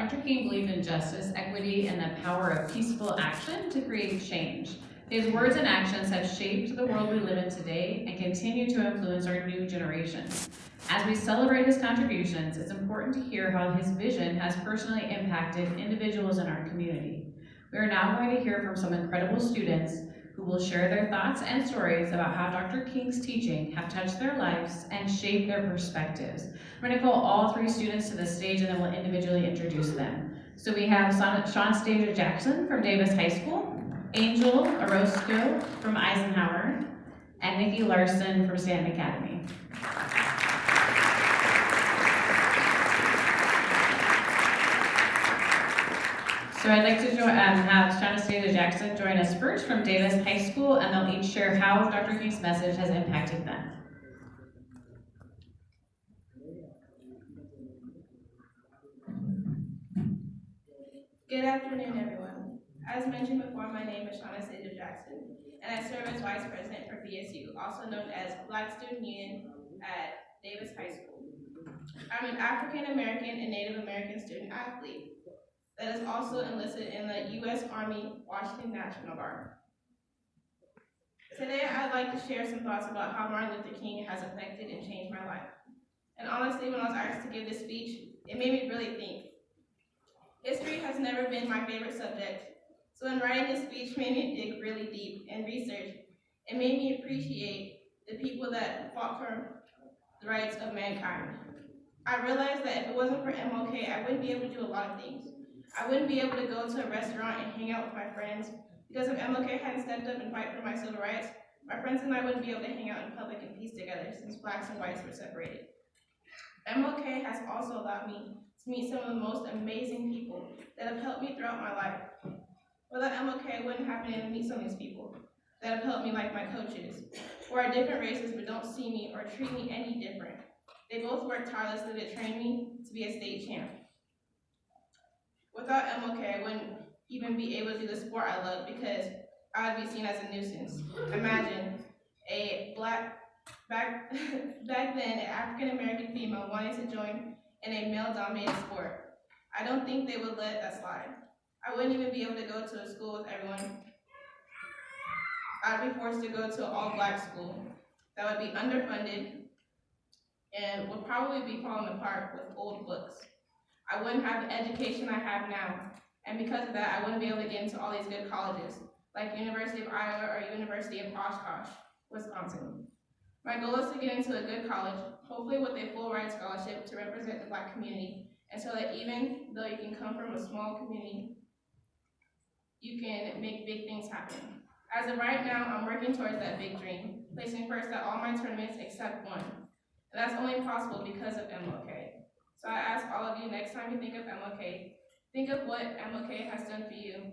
Dr. King believed in justice, equity, and the power of peaceful action to create change. His words and actions have shaped the world we live in today and continue to influence our new generation. As we celebrate his contributions, it's important to hear how his vision has personally impacted individuals in our community. We are now going to hear from some incredible students who will share their thoughts and stories about how Dr. King's teaching have touched their lives and shaped their perspectives. I'm going to call all three students to the stage and then we'll individually introduce them. So we have Sean Stager Jackson from Davis High School, Angel Orozco from Eisenhower, and Nikki Larson from Stanton Academy. So I'd like to have Sean Stager Jackson join us first from Davis High School, and they'll each share how Dr. King's message has impacted them. Good afternoon, everyone. As mentioned before, my name is Shauna Stager Jackson, and I serve as Vice President for BSU, also known as Black Student Union at Davis High School. I'm an African American and Native American student athlete that is also enlisted in the U.S. Army Washington National Guard. Today, I'd like to share some thoughts about how Martin Luther King has affected and changed my life. And honestly, when I was asked to give this speech, it made me really think. History has never been my favorite subject, so in writing this speech made me dig really deep and research. It made me appreciate the people that fought for the rights of mankind. I realized that if it wasn't for MLK, I wouldn't be able to do a lot of things. I wouldn't be able to go to a restaurant and hang out with my friends, because if MLK hadn't stepped up and fight for my civil rights, my friends and I wouldn't be able to hang out in public in peace together since blacks and whites were separated. MLK has also allowed me to meet some of the most amazing people that have helped me throughout my life. Without MLK, I wouldn't happen to meet some of these people that have helped me, like my coaches, who are different races but don't see me or treat me any different. They both work tirelessly to train me to be a state champ. Without MLK, I wouldn't even be able to do the sport I love because I would be seen as a nuisance. Imagine a back then, an African-American female wanting to join in a male-dominated sport. I don't think they would let that slide. I wouldn't even be able to go to a school with everyone. I'd be forced to go to an all-black school that would be underfunded and would probably be falling apart with old books. I wouldn't have the education I have now, and because of that, I wouldn't be able to get into all these good colleges, like University of Iowa or University of Oshkosh, Wisconsin. My goal is to get into a good college, hopefully with a full ride scholarship to represent the black community, and so that even though you can come from a small community, you can make big things happen. As of right now, I'm working towards that big dream, placing first at all my tournaments except one. And that's only possible because of MLK. So I ask all of you, next time you think of MLK, think of what MLK has done for you,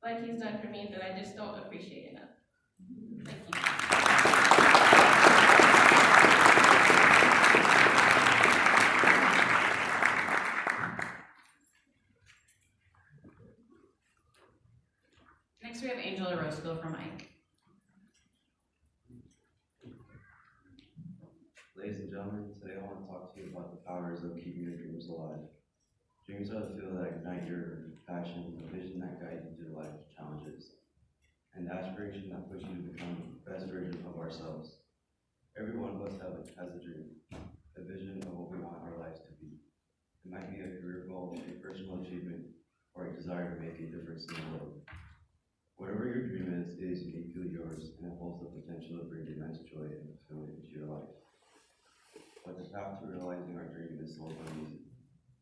like he's done for me, that I just don't appreciate enough. Thank you. Next we have Angel Orozco from Ike. Ladies and gentlemen, today I want to talk to you about the powers of keeping your dreams alive. Dreams are the fuel that ignite your passion, the vision that guides you through life's challenges, and the aspiration that pushes you to become the best version of ourselves. Every one of us has a dream, a vision of what we want our lives to be. It might be a career goal, a personal achievement, or a desire to make a difference in the world. Whatever your dream is, it is uniquely yours, and it holds the potential to bring immense joy and fulfillment into your life. But the path to realizing our dream is seldom easy.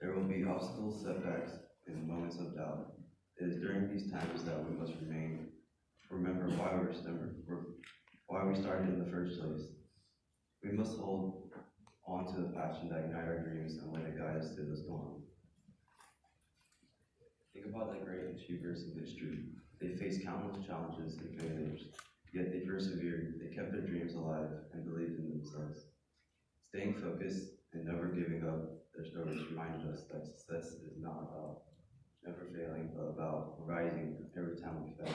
There will be obstacles, setbacks, and moments of doubt. It is during these times that we must remember why we started in the first place. We must hold on to the passion that ignite our dreams and let it guide us through the storm. Think about the great achievers in history. They faced countless challenges and failures, yet they persevered, they kept their dreams alive, and believed in themselves. Staying focused and never giving up, their stories reminded us that success is not about never failing, but about rising every time we fail.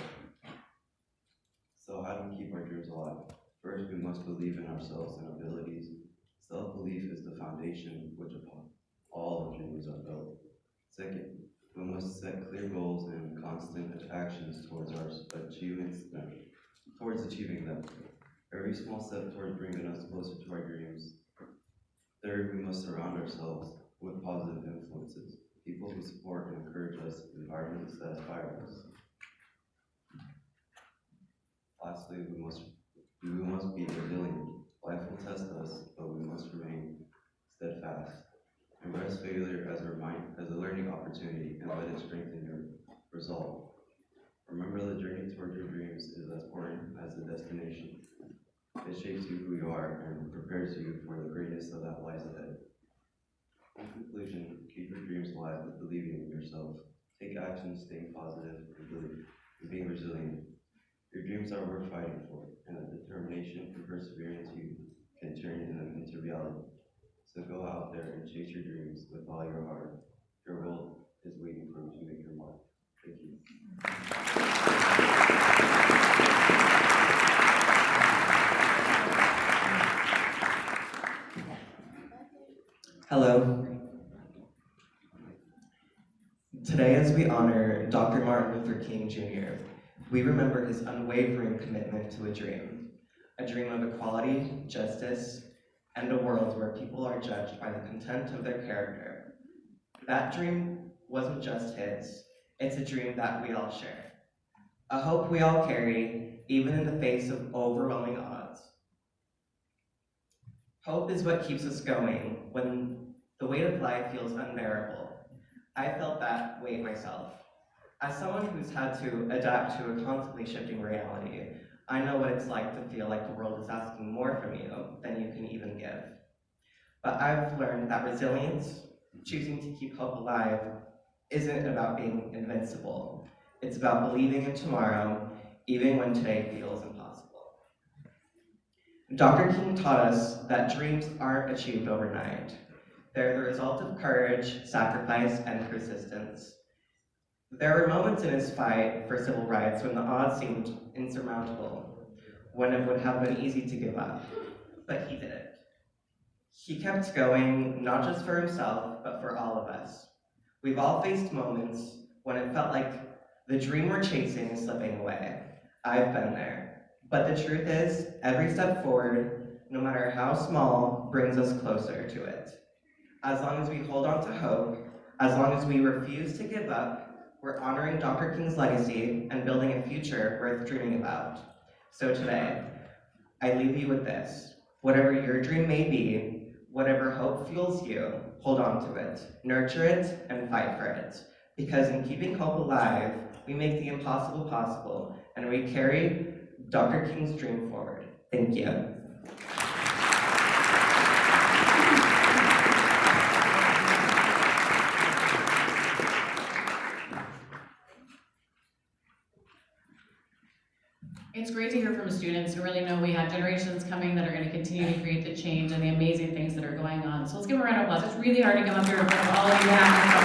So how do we keep our dreams alive? First, we must believe in ourselves and abilities. Self-belief is the foundation which upon all set clear goals and constant actions towards achieving them. Every small step towards bringing us closer to our dreams. Third, we must surround ourselves with positive influences, people who support and encourage us, environments that inspire us. Lastly, we must be resilient. Life will test us, but we must remain steadfast. Embrace failure as a learning opportunity and let it strengthen your resolve. Remember, the journey toward your dreams is as important as the destination. It shapes you who you are and prepares you for the greatness of that lies ahead. In conclusion, keep your dreams alive with believing in yourself. Take action, staying positive, and being resilient. Your dreams are worth fighting for, and the determination and perseverance you can turn them into reality. So go out there and chase your dreams with all your heart. Your world is waiting for you to make your mark. Thank you. Hello. Today, as we honor Dr. Martin Luther King Jr., we remember his unwavering commitment to a dream of equality, justice, and a world where people are judged by the content of their character. That dream wasn't just his, it's a dream that we all share. A hope we all carry, even in the face of overwhelming odds. Hope is what keeps us going when the weight of life feels unbearable. I felt that weight myself. As someone who's had to adapt to a constantly shifting reality, I know what it's like to feel like the world is asking more from you than you can even give. But I've learned that resilience, choosing to keep hope alive, isn't about being invincible. It's about believing in tomorrow, even when today feels impossible. Dr. King taught us that dreams aren't achieved overnight. They're the result of courage, sacrifice, and persistence. There were moments in his fight for civil rights when the odds seemed insurmountable, when it would have been easy to give up, but he didn't. He kept going, not just for himself, but for all of us. We've all faced moments when it felt like the dream we're chasing is slipping away. I've been there. But the truth is, every step forward, no matter how small, brings us closer to it. As long as we hold on to hope, as long as we refuse to give up, we're honoring Dr. King's legacy and building a future worth dreaming about. So today, I leave you with this. Whatever your dream may be, whatever hope fuels you, hold on to it, nurture it, and fight for it. Because in keeping hope alive, we make the impossible possible, and we carry Dr. King's dream forward. Thank you. It's great to hear from students and really know we have generations coming that are going to continue to create the change and the amazing things that are going on. So let's give them a round of applause. It's really hard to come up here in front of all of you and have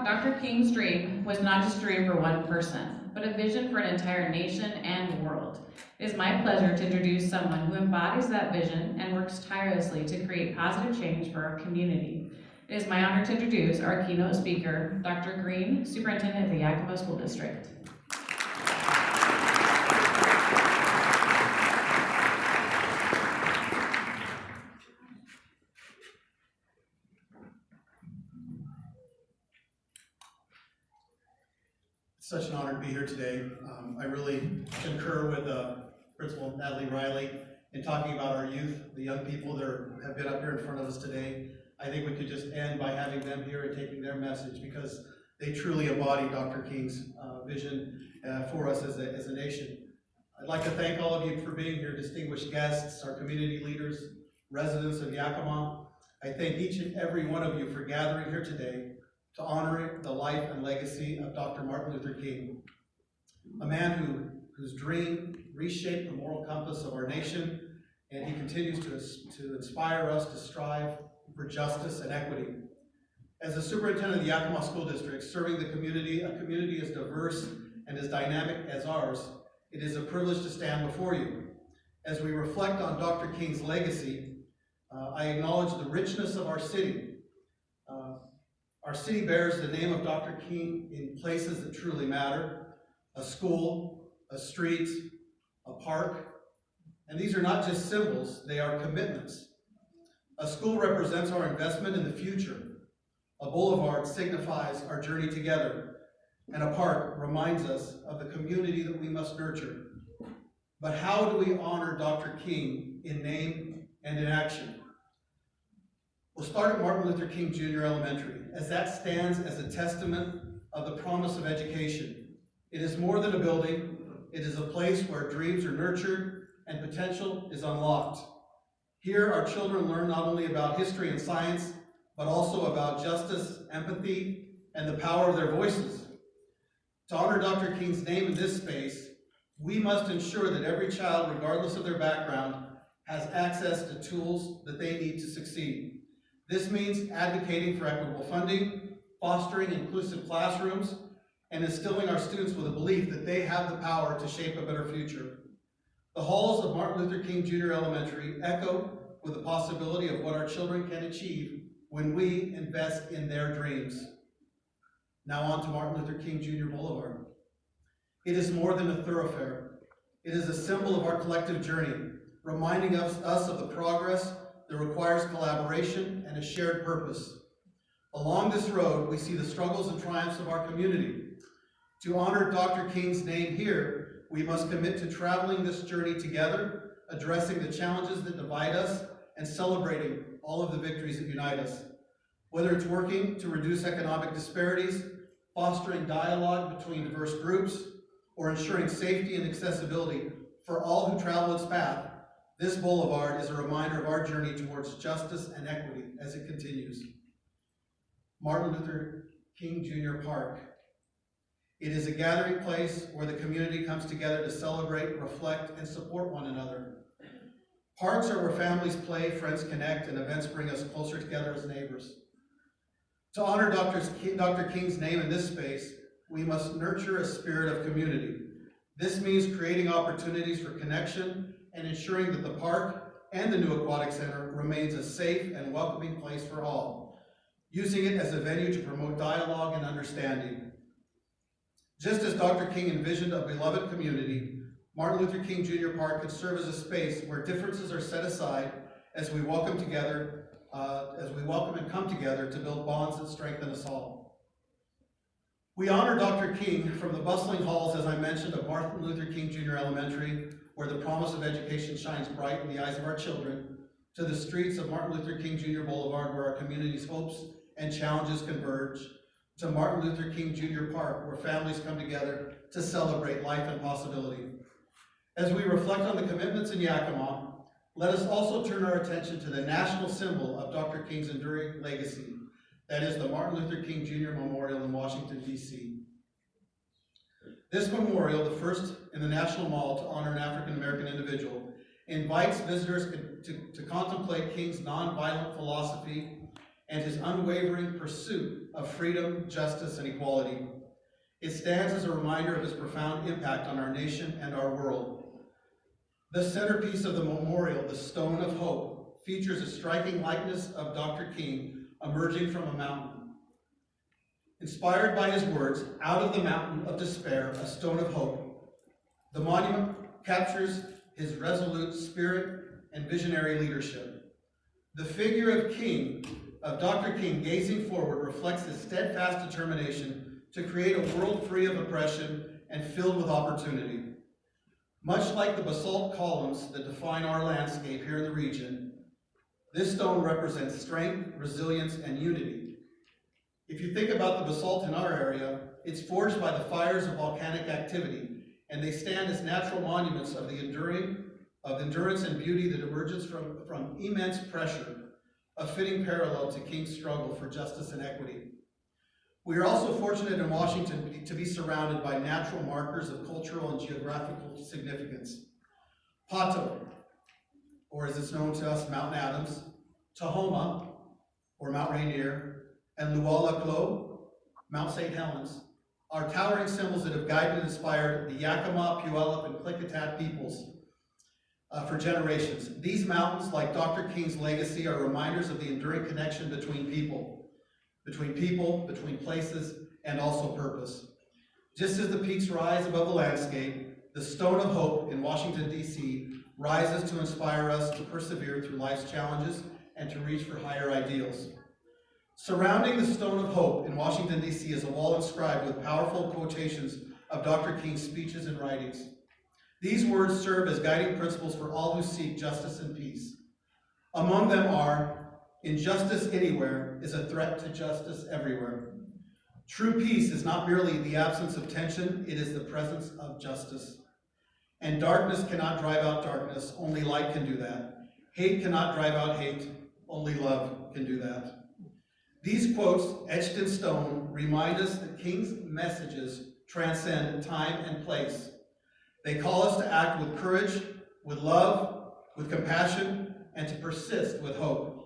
Dr. King's dream was not just a dream for one person, but a vision for an entire nation and world. It is my pleasure to introduce someone who embodies that vision and works tirelessly to create positive change for our community. It is my honor to introduce our keynote speaker, Dr. Green, Superintendent of the Yakima School District. It's such an honor to be here today. I really concur with Principal Natalie Riley in talking about our youth, the young people that have been up here in front of us today. I think we could just end by having them here and taking their message because they truly embody Dr. King's vision for us as a nation. I'd like to thank all of you for being here, distinguished guests, our community leaders, residents of Yakima. I thank each and every one of you for gathering here today to honor the life and legacy of Dr. Martin Luther King, a man whose dream reshaped the moral compass of our nation, and he continues to inspire us to strive for justice and equity. As the superintendent of the Yakima School District, serving a community as diverse and as dynamic as ours, it is a privilege to stand before you. As we reflect on Dr. King's legacy, I acknowledge the richness of our city. Our city bears the name of Dr. King in places that truly matter: a school, a street, a park. And these are not just symbols, they are commitments. A school represents our investment in the future. A boulevard signifies our journey together. And a park reminds us of the community that we must nurture. But how do we honor Dr. King in name and in action? We'll start at Martin Luther King Jr. Elementary, as that stands as a testament of the promise of education. It is more than a building. It is a place where dreams are nurtured and potential is unlocked. Here, our children learn not only about history and science, but also about justice, empathy, and the power of their voices. To honor Dr. King's name in this space, we must ensure that every child, regardless of their background, has access to tools that they need to succeed. This means advocating for equitable funding, fostering inclusive classrooms, and instilling our students with a belief that they have the power to shape a better future. The halls of Martin Luther King Jr. Elementary echo with the possibility of what our children can achieve when we invest in their dreams. Now on to Martin Luther King Jr. Boulevard. It is more than a thoroughfare. It is a symbol of our collective journey, reminding us of the progress that requires collaboration and a shared purpose. Along this road, we see the struggles and triumphs of our community. To honor Dr. King's name here, we must commit to traveling this journey together, addressing the challenges that divide us, and celebrating all of the victories that unite us. Whether it's working to reduce economic disparities, fostering dialogue between diverse groups, or ensuring safety and accessibility for all who travel its path, this boulevard is a reminder of our journey towards justice and equity as it continues. Martin Luther King Jr. Park. It is a gathering place where the community comes together to celebrate, reflect, and support one another. Parks are where families play, friends connect, and events bring us closer together as neighbors. To honor Dr. King's name in this space, we must nurture a spirit of community. This means creating opportunities for connection and ensuring that the park and the new aquatic center remains a safe and welcoming place for all, using it as a venue to promote dialogue and understanding. Just as Dr. King envisioned a beloved community, Martin Luther King Jr. Park could serve as a space where differences are set aside as we welcome and come together to build bonds that strengthen us all. We honor Dr. King from the bustling halls, as I mentioned, of Martin Luther King Jr. Elementary, where the promise of education shines bright in the eyes of our children, to the streets of Martin Luther King Jr. Boulevard, where our community's hopes and challenges converge, to Martin Luther King Jr. Park, where families come together to celebrate life and possibility. As we reflect on the commitments in Yakima, let us also turn our attention to the national symbol of Dr. King's enduring legacy, that is the Martin Luther King Jr. Memorial in Washington, D.C. This memorial, the first in the National Mall to honor an African-American individual, invites visitors to contemplate King's nonviolent philosophy and his unwavering pursuit of freedom, justice, and equality. It stands as a reminder of his profound impact on our nation and our world. The centerpiece of the memorial, the Stone of Hope, features a striking likeness of Dr. King emerging from a mountain. Inspired by his words, "Out of the mountain of despair, a stone of hope," the monument captures his resolute spirit and visionary leadership. The figure of Dr. King gazing forward reflects his steadfast determination to create a world free of oppression and filled with opportunity. Much like the basalt columns that define our landscape here in the region, this stone represents strength, resilience, and unity. If you think about the basalt in our area, it's forged by the fires of volcanic activity, and they stand as natural monuments of endurance and beauty that emerges from immense pressure, a fitting parallel to King's struggle for justice and equity. We are also fortunate in Washington to be surrounded by natural markers of cultural and geographical significance. Pato, or as it's known to us, Mount Adams, Tahoma, or Mount Rainier, and Lualaclo, Mount St. Helens, are towering symbols that have guided and inspired the Yakima, Puyallup, and Klickitat peoples. for generations. These mountains, like Dr. King's legacy, are reminders of the enduring connection between people, between places, and also purpose. Just as the peaks rise above the landscape, the Stone of Hope in Washington, D.C. rises to inspire us to persevere through life's challenges and to reach for higher ideals. Surrounding the Stone of Hope in Washington, D.C. is a wall inscribed with powerful quotations of Dr. King's speeches and writings. These words serve as guiding principles for all who seek justice and peace. Among them are, injustice anywhere is a threat to justice everywhere. True peace is not merely the absence of tension, it is the presence of justice. And darkness cannot drive out darkness, only light can do that. Hate cannot drive out hate, only love can do that. These quotes, etched in stone, remind us that King's messages transcend time and place. They call us to act with courage, with love, with compassion, and to persist with hope.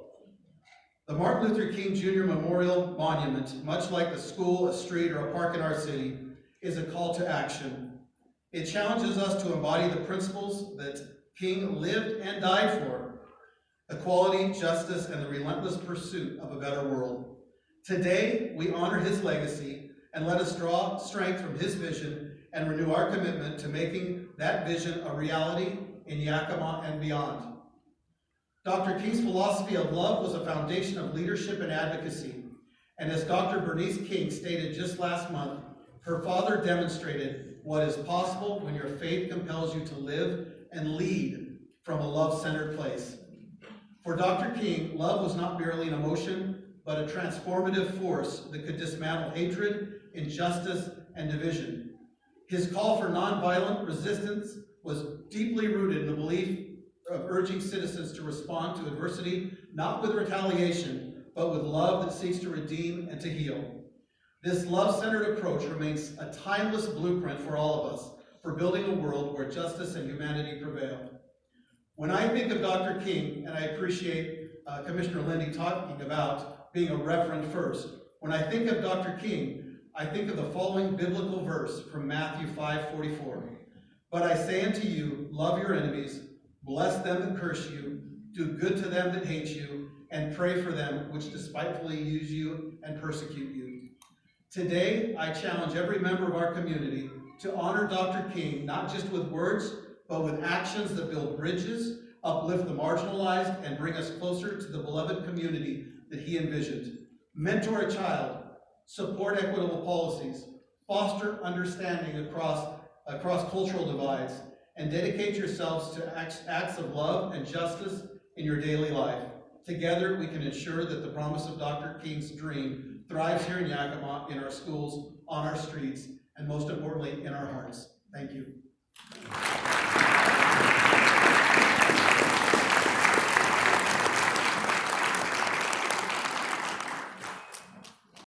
The Martin Luther King Jr. Memorial Monument, much like a school, a street, or a park in our city, is a call to action. It challenges us to embody the principles that King lived and died for: equality, justice, and the relentless pursuit of a better world. Today, we honor his legacy and let us draw strength from his vision and renew our commitment to making that vision a reality in Yakima and beyond. Dr. King's philosophy of love was a foundation of leadership and advocacy. And as Dr. Bernice King stated just last month, her father demonstrated what is possible when your faith compels you to live and lead from a love-centered place. For Dr. King, love was not merely an emotion, but a transformative force that could dismantle hatred, injustice, and division. His call for nonviolent resistance was deeply rooted in the belief of urging citizens to respond to adversity, not with retaliation, but with love that seeks to redeem and to heal. This love-centered approach remains a timeless blueprint for all of us, for building a world where justice and humanity prevail. When I think of Dr. King, and I appreciate Commissioner Lindy talking about being a reverend first, when I think of Dr. King, I think of the following biblical verse from Matthew 5:44. But I say unto you, love your enemies, bless them that curse you, do good to them that hate you, and pray for them which despitefully use you and persecute you. Today, I challenge every member of our community to honor Dr. King, not just with words, but with actions that build bridges, uplift the marginalized, and bring us closer to the beloved community that he envisioned. Mentor a child, support equitable policies, foster understanding across cultural divides, and dedicate yourselves to acts of love and justice in your daily life. Together, we can ensure that the promise of Dr. King's dream thrives here in Yakima, in our schools, on our streets, and most importantly, in our hearts. Thank you.